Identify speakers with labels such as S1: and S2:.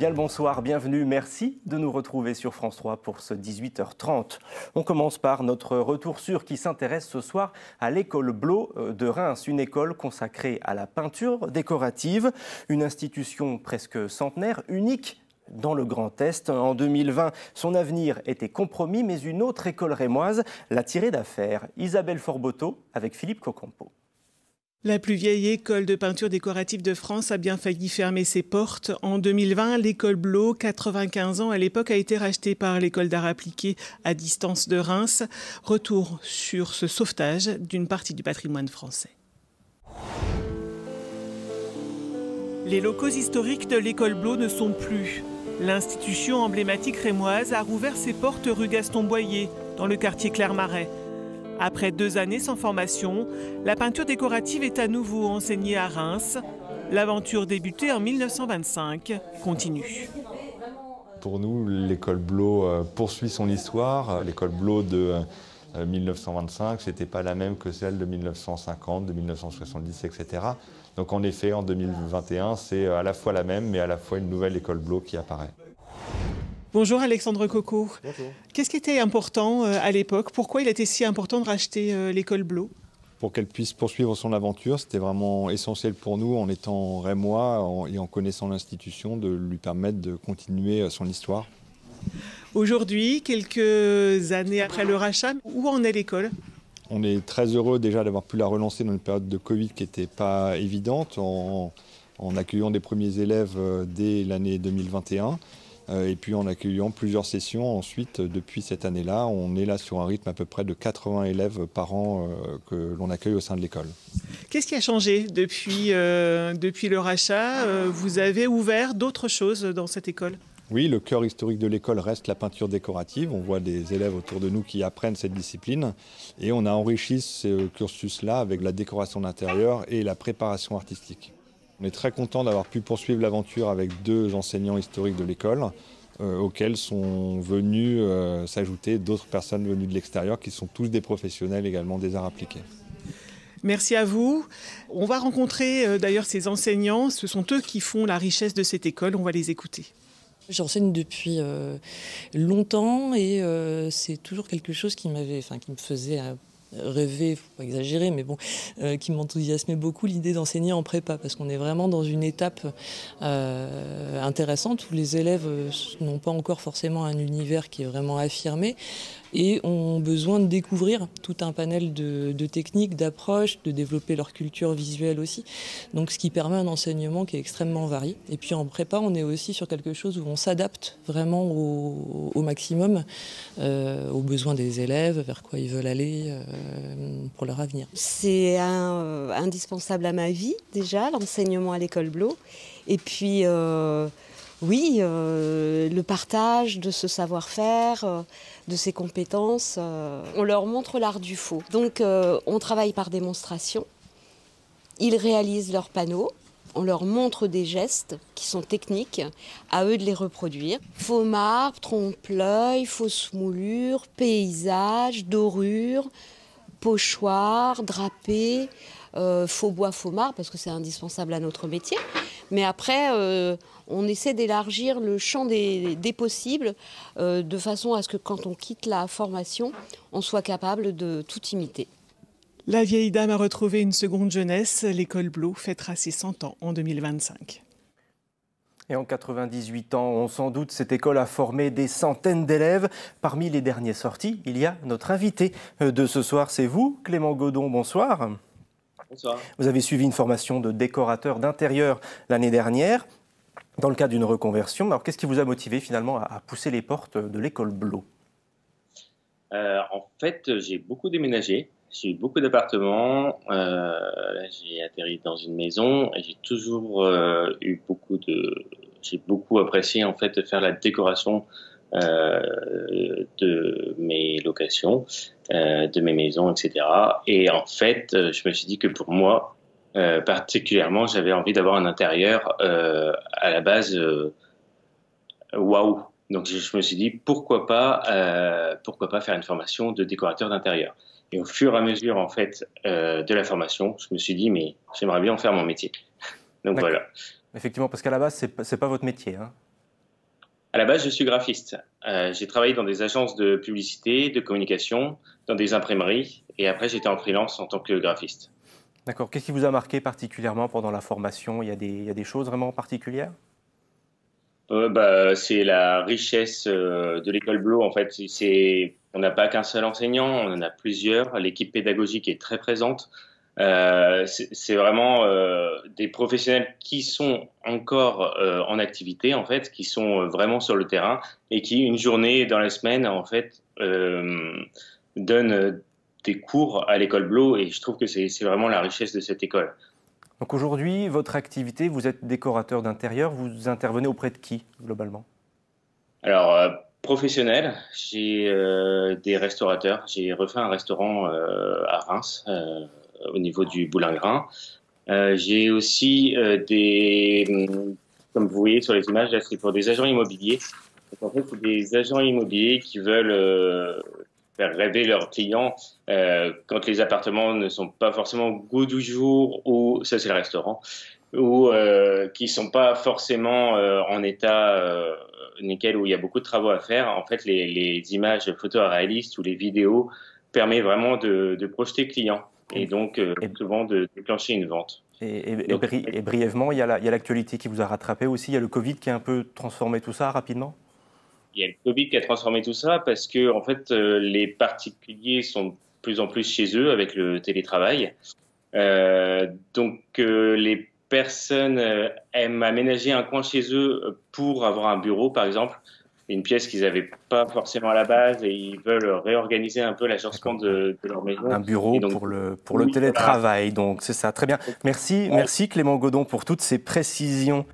S1: Bien le bonsoir, bienvenue, merci de nous retrouver sur France 3 pour ce 18h30. On commence par notre retour sur qui s'intéresse ce soir à l'école Blot de Reims, une école consacrée à la peinture décorative, une institution presque centenaire, unique dans le Grand Est. En 2020, son avenir était compromis, mais une autre école rémoise l'a tiré d'affaire. Isabelle Forboto avec Philippe Cocampo.
S2: La plus vieille école de peinture décorative de France a bien failli fermer ses portes. En 2020, l'école Blot, 95 ans à l'époque, a été rachetée par l'école d'art appliqué à distance de Reims. Retour sur ce sauvetage d'une partie du patrimoine français. Les locaux historiques de l'école Blot ne sont plus. L'institution emblématique rémoise a rouvert ses portes rue Gaston-Boyer, dans le quartier Clermarais. Après 2 années sans formation, la peinture décorative est à nouveau enseignée à Reims. L'aventure débutée en 1925 continue.
S3: Pour nous, l'école Blot poursuit son histoire. L'école Blot de 1925, ce n'était pas la même que celle de 1950, de 1970, etc. Donc en effet, en 2021, c'est à la fois la même, mais à la fois une nouvelle école Blot qui apparaît.
S2: Bonjour Alexandre Coco.
S3: Bonjour.
S2: Qu'est-ce qui était important à l'époque? Pourquoi il était si important de racheter l'école Blot?
S3: Pour qu'elle puisse poursuivre son aventure, c'était vraiment essentiel pour nous, en étant rémois et en connaissant l'institution, de lui permettre de continuer son histoire.
S2: Aujourd'hui, quelques années après le rachat, où en est l'école?
S3: On est très heureux déjà d'avoir pu la relancer dans une période de Covid qui n'était pas évidente, en accueillant des premiers élèves dès l'année 2021. Et puis en accueillant plusieurs sessions ensuite depuis cette année-là. On est là sur un rythme à peu près de 80 élèves par an que l'on accueille au sein de l'école.
S2: Qu'est-ce qui a changé depuis le rachat? Vous avez ouvert d'autres choses dans cette école?
S3: Oui, le cœur historique de l'école reste la peinture décorative. On voit des élèves autour de nous qui apprennent cette discipline. Et on a enrichi ce cursus-là avec la décoration d'intérieur et la préparation artistique. On est très content d'avoir pu poursuivre l'aventure avec 2 enseignants historiques de l'école, auxquels sont venus s'ajouter d'autres personnes venues de l'extérieur, qui sont tous des professionnels également des arts appliqués.
S2: Merci à vous. On va rencontrer d'ailleurs ces enseignants. Ce sont eux qui font la richesse de cette école. On va les écouter.
S4: J'enseigne depuis longtemps et c'est toujours quelque chose qui me faisait rêver, faut pas exagérer, mais bon, qui m'enthousiasmait beaucoup l'idée d'enseigner en prépa, parce qu'on est vraiment dans une étape intéressante où les élèves n'ont pas encore forcément un univers qui est vraiment affirmé et ont besoin de découvrir tout un panel de techniques, d'approches, de développer leur culture visuelle aussi. Donc ce qui permet un enseignement qui est extrêmement varié. Et puis en prépa, on est aussi sur quelque chose où on s'adapte vraiment au maximum aux besoins des élèves, vers quoi ils veulent aller pour leur avenir.
S5: C'est indispensable à ma vie déjà, l'enseignement à l'école Blot. Et puis oui, le partage de ce savoir-faire, de ces compétences. On leur montre l'art du faux. Donc on travaille par démonstration. Ils réalisent leurs panneaux. On leur montre des gestes qui sont techniques, à eux de les reproduire. Faux marbre, trompe-l'œil, fausse moulure, paysage, dorure, pochoir, drapé, faux bois, faux marbre, parce que c'est indispensable à notre métier. Mais après, on essaie d'élargir le champ des possibles de façon à ce que quand on quitte la formation, on soit capable de tout imiter.
S2: La vieille dame a retrouvé une seconde jeunesse. L'école Blot fêtera ses 100 ans en 2025.
S1: Et en 98 ans, on s'en doute, cette école a formé des centaines d'élèves. Parmi les derniers sortis, il y a notre invité de ce soir, c'est vous, Clément Godon, bonsoir.
S6: Bonsoir.
S1: Vous avez suivi une formation de décorateur d'intérieur l'année dernière, dans le cadre d'une reconversion. Alors qu'est-ce qui vous a motivé finalement à pousser les portes de l'école Blot?
S6: En fait, j'ai beaucoup déménagé. J'ai eu beaucoup d'appartements. Là, j'ai atterri dans une maison et j'ai toujours J'ai beaucoup apprécié en fait de faire la décoration de mes locations, de mes maisons, etc. Et en fait, je me suis dit que pour moi, particulièrement, j'avais envie d'avoir un intérieur à la base waouh. Donc je me suis dit pourquoi pas faire une formation de décorateur d'intérieur. Et au fur et à mesure en fait de la formation, je me suis dit mais j'aimerais bien en faire mon métier. Donc voilà.
S1: Effectivement, parce qu'à la base c'est pas votre métier, hein.
S6: À la base, je suis graphiste. J'ai travaillé dans des agences de publicité, de communication, dans des imprimeries, et après j'étais en freelance en tant que graphiste.
S1: D'accord. Qu'est-ce qui vous a marqué particulièrement pendant la formation? Il y a des choses vraiment particulières?
S6: C'est la richesse de l'école Blo. En fait, on n'a pas qu'un seul enseignant, on en a plusieurs. L'équipe pédagogique est très présente. C'est vraiment des professionnels qui sont encore en activité, en fait, qui sont vraiment sur le terrain et qui, une journée dans la semaine, en fait, donnent des cours à l'école Blo. Et je trouve que c'est vraiment la richesse de cette école.
S1: Donc aujourd'hui, votre activité, vous êtes décorateur d'intérieur, vous intervenez auprès de qui, globalement?
S6: Alors, professionnel, j'ai des restaurateurs. J'ai refait un restaurant à Reims, au niveau du Boulingrin. J'ai aussi comme vous voyez sur les images, là, c'est pour des agents immobiliers. Donc, en fait, c'est des agents immobiliers qui veulent faire rêver leurs clients quand les appartements ne sont pas forcément au goût du jour, ou ça c'est le restaurant, ou qui sont pas forcément en état nickel, où il y a beaucoup de travaux à faire. En fait, les images photoréalistes ou les vidéos permettent vraiment de projeter le client et donc souvent de déclencher une vente.
S1: Et brièvement, il y a l'actualité qui vous a rattrapé aussi, il y a le Covid qui a un peu transformé tout ça rapidement?
S6: Il y a le Covid qui a transformé tout ça parce que, en fait, les particuliers sont de plus en plus chez eux avec le télétravail. Donc, les personnes aiment aménager un coin chez eux pour avoir un bureau, par exemple, une pièce qu'ils n'avaient pas forcément à la base, et ils veulent réorganiser un peu l'agencement de leur maison.
S1: Un bureau donc, pour le télétravail, donc c'est ça, très bien. Merci Clément Godon pour toutes ces précisions.